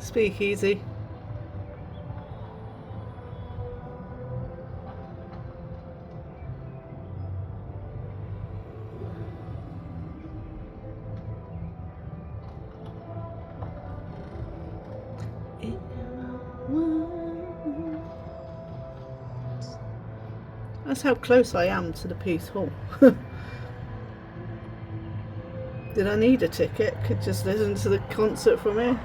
Speakeasy. That's how close I am to the Peace Hall. Did I need a ticket? Could just listen to the concert from here.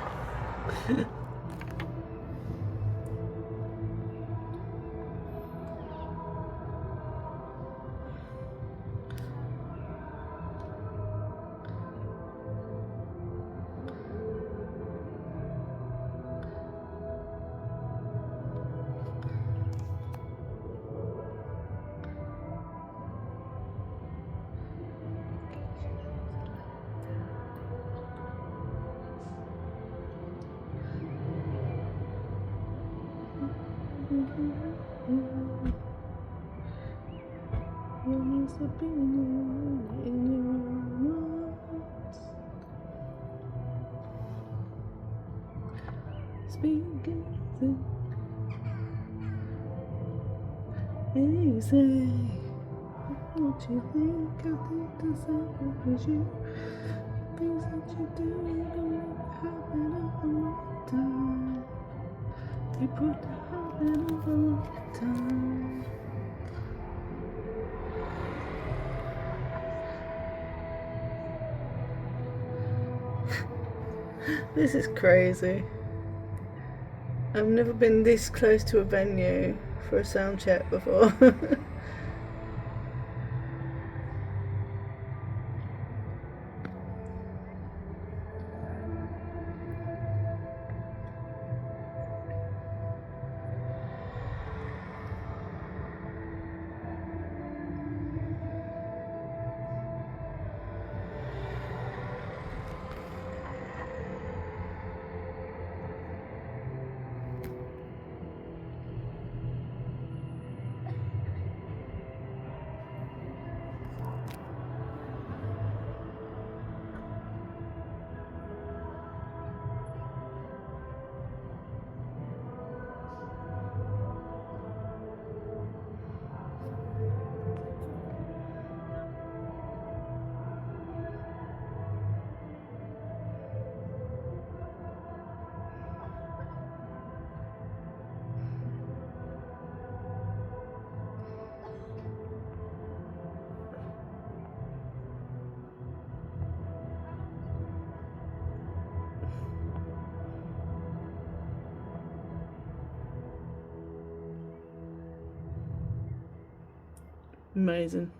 Easy. What you think? I think the same as you. Things that you do don't happen all the time. You put the happen all the time. This is crazy. I've never been this close to a venue for a sound check before. Amazing.